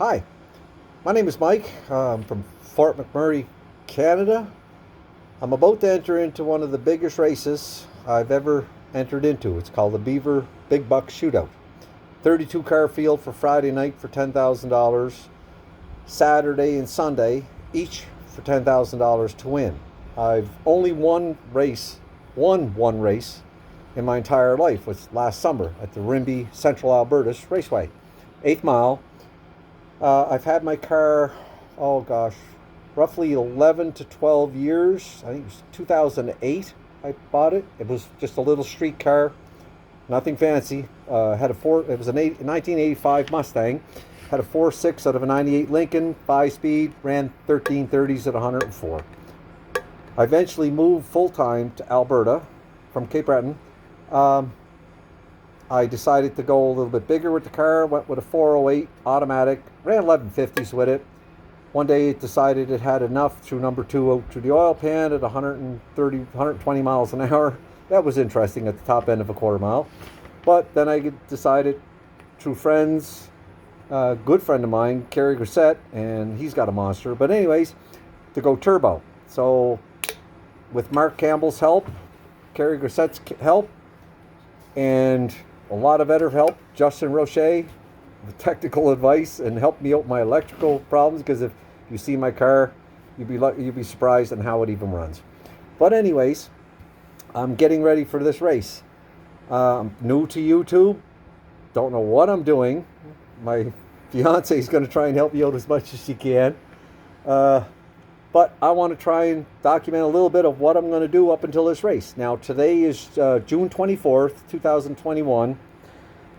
Hi, my name is Mike. I'm from Fort McMurray, Canada. I'm about to enter into one of the biggest races I've ever entered into. It's called the Beaver Big Buck Shootout. 32 car field for Friday night for $10,000. Saturday and Sunday, each for $10,000 to win. I've only won one race in my entire life, was last summer at the Rimbey Central Alberta Raceway. 8th mile. I've had my car, roughly 11 to 12 years. I think it was 2008 I bought it. It was just a little street car, nothing fancy. It was a 1985 Mustang. Had a 4.6 out of a 98 Lincoln, 5-speed, ran 1330s at 104. I eventually moved full-time to Alberta from Cape Breton. I decided to go a little bit bigger with the car, went with a 408 automatic, ran 1150s with it. One day it decided it had enough, threw number 2 out to the oil pan at 120 miles an hour. That was interesting at the top end of a quarter mile. But then I decided, through friends, a good friend of mine, Kerry Grissett, and he's got a monster. But anyways, to go turbo. So with Mark Campbell's help, Kerry Grissett's help, and a lot of other help, Justin Roche, with technical advice, and helped me out with my electrical problems, because if you see my car, you'd be surprised on how it even runs. But anyways, I'm getting ready for this race. I'm new to YouTube, don't know what I'm doing. My fiance is going to try and help me out as much as she can. But I want to try and document a little bit of what I'm going to do up until this race. Now, today is June 24th, 2021.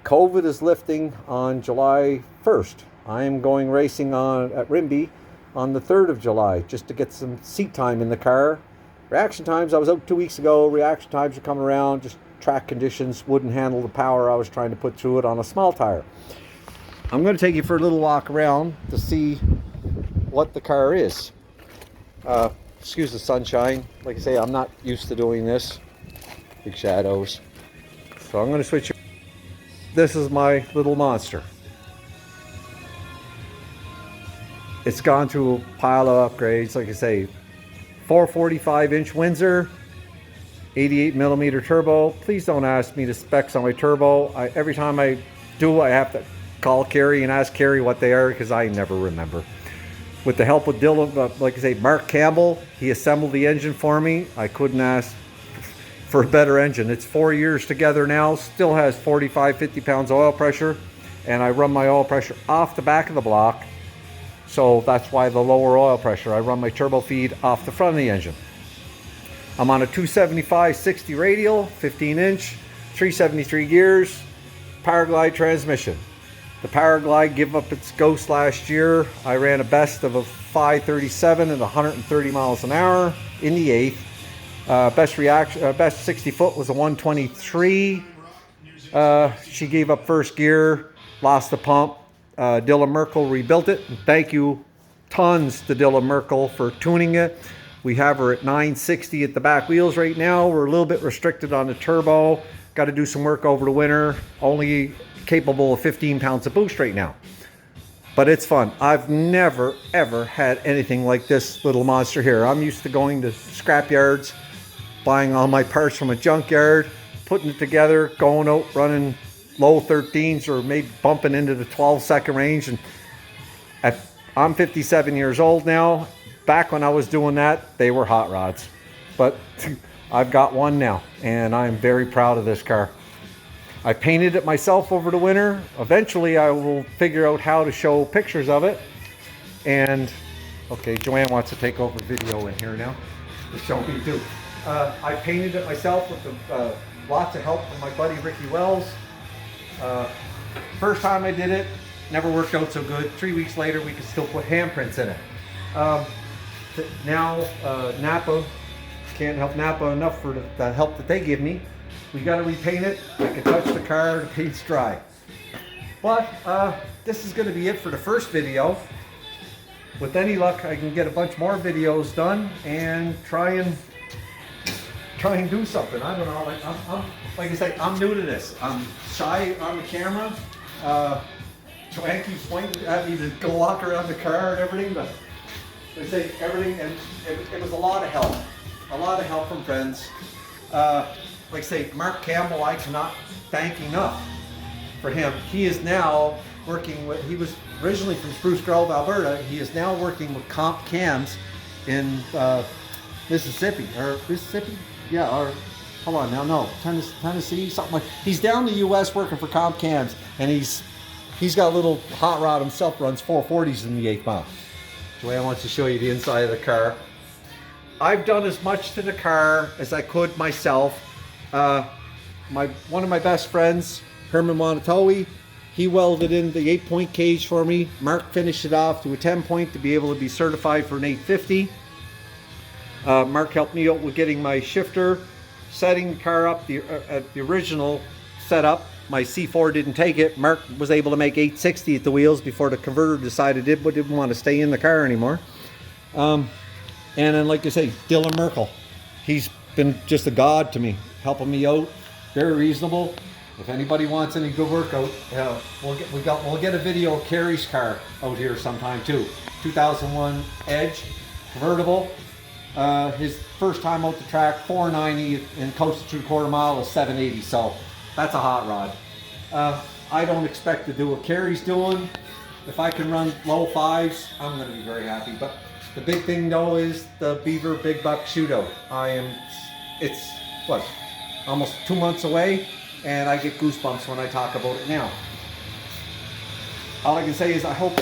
COVID is lifting on July 1st. I am going racing at Rimbey on the 3rd of July, just to get some seat time in the car. Reaction times, I was out 2 weeks ago. Reaction times are coming around. Just track conditions wouldn't handle the power I was trying to put through it on a small tire. I'm going to take you for a little walk around to see what the car is. Excuse the sunshine. Like I say, I'm not used to doing this. Big shadows. So I'm going to switch. This is my little monster. It's gone through a pile of upgrades. Like I say, 445-inch Windsor, 88 millimeter turbo. Please don't ask me the specs on my turbo. Every time I do, I have to call Kerry and ask Kerry what they are, because I never remember. With the help of Dylan, like I say, Mark Campbell, he assembled the engine for me. I couldn't ask for a better engine. It's 4 years together now, still has 45, 50 pounds oil pressure, and I run my oil pressure off the back of the block, so that's why the lower oil pressure. I run my turbo feed off the front of the engine. I'm on a 275/60 radial, 15-inch, 373 gears, Powerglide transmission. The Powerglide gave up its ghost last year. I ran a best of a 537 at 130 miles an hour in the 8th. Best 60 foot was a 123. She gave up first gear, lost the pump. Dylan Merkel rebuilt it. And thank you tons to Dylan Merkel for tuning it. We have her at 960 at the back wheels right now. We're a little bit restricted on the turbo. Got to do some work over the winter. Only capable of 15 pounds of boost right now, but it's fun. I've never ever had anything like this little monster here. I'm used to going to scrap yards, buying all my parts from a junkyard, putting it together, going out running low 13s or maybe bumping into the 12-second range. And I'm 57 years old now. Back when I was doing that, they were hot rods, but I've got one now, and I'm very proud of this car. I painted it myself over the winter. Eventually I will figure out how to show pictures of it. And okay, Joanne wants to take over video in here now to show me too. I painted it myself with lots of help from my buddy Ricky Wells. First time I did it, never worked out so good. 3 weeks later, we could still put handprints in it. Now Napa, can't help Napa enough for the help that they give me. We got to repaint it. I can touch the car, the paint's dry. But this is going to be it for the first video. With any luck, I can get a bunch more videos done and try and do something. I don't know. Like I say, I'm new to this. I'm shy on the camera. Joanne keeps pointing at me to go walk around the car and everything, but they say everything, and it was a lot of help from friends. Like I say, Mark Campbell, I cannot thank enough for him. He is now working with, he was originally from Spruce Grove, Alberta. He is now working with Comp Cams in Mississippi. Yeah, or hold on now, no, Tennessee, something like. He's down in the U.S. working for Comp Cams, and he's got a little hot rod himself, runs 440s in the 8th mile. Joanne wants to show you the inside of the car. I've done as much to the car as I could myself. One of my best friends, Herman Monatowi, he welded in the 8-point cage for me. Mark finished it off to a 10-point to be able to be certified for an 850. Mark helped me out with getting my shifter, setting the car up, the original setup. My C4 didn't take it. Mark was able to make 860 at the wheels before the converter decided it didn't want to stay in the car anymore. And then, like I say, Dylan Merkel, he's been just a god to me, helping me out, very reasonable. If anybody wants any good workout, we'll get a video of Kerry's car out here sometime too. 2001 Edge convertible. His first time out the track, 490 and coasted through quarter mile is 780. So that's a hot rod. I don't expect to do what Kerry's doing. If I can run low fives, I'm going to be very happy. But the big thing though is the Beaver Big Buck Shootout. It's what, almost 2 months away, and I get goosebumps when I talk about it now. All I can say is I hope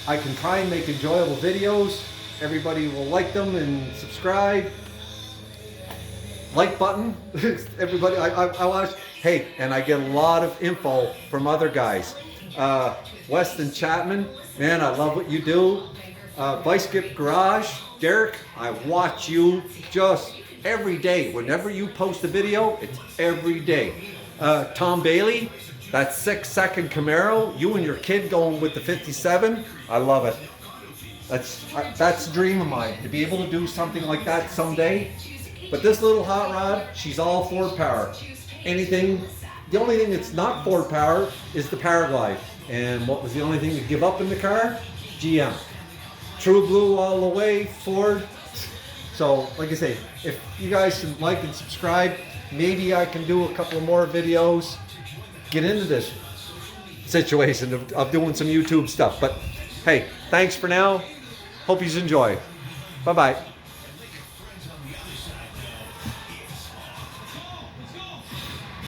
I can try and make enjoyable videos. Everybody will like them and subscribe. Like button. Everybody, I watch. Hey, and I get a lot of info from other guys. Weston Chapman, man, I love what you do. Vice Grip Garage, Derek, I watch you just every day. Whenever you post a video, it's every day. Tom Bailey, that 6-second Camaro, you and your kid going with the 57, I love it. That's a dream of mine, to be able to do something like that someday. But this little hot rod, she's all Ford power. The only thing that's not Ford power is the Paraglide. And what was the only thing to give up in the car? GM. True Blue all the way, Ford. So, like I say, if you guys can like and subscribe, maybe I can do a couple of more videos, get into this situation of doing some YouTube stuff. But hey, thanks for now. Hope you enjoy. Bye-bye.